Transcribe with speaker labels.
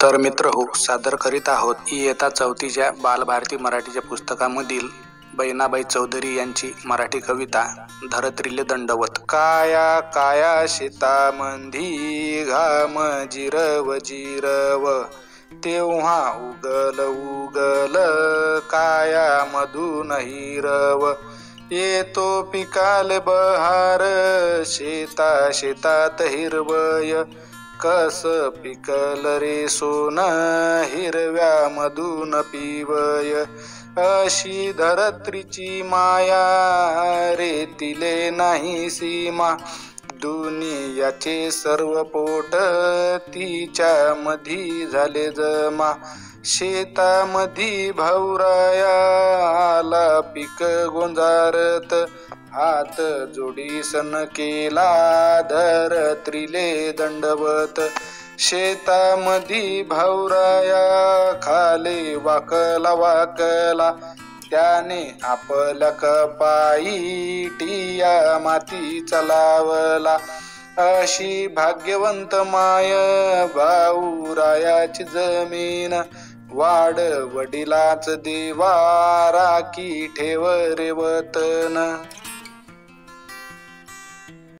Speaker 1: तर मित्र हो, सादर करीत आहोत इयत्ता चौथीच्या बालभारती मराठीच्या पुस्तकामधील बहिणाबाई चौधरी यांची मराठी कविता धरत्रीले दंडवत। काया काया शेतामंधी घाम जिरव जिरव, तेव्हा उगल उगल काया मधून हिरव। येतो पिकाले बहार शेता शेतात हिरवय, कस पिकल रे सोन हिरव्या मधून पिवय। अशी धरत्रीची माया रेतीले नाही सीमा, दुनियाचे सर्व पोट तिच्या मधी झाले जमा। शेतामधी भाऊराया आला पीक गोंजारत, हात जोडी सन केला धरत्रीले दंडवत। शेतामधी भाऊराया खाली वाकला वाकला, त्याने आपल्या कपाई टिया मातीचा लावला। अशी भाग्यवंत माय भाऊरायाची जमीन, वाड वडिलाच देवा राखी ठेव रे वतन।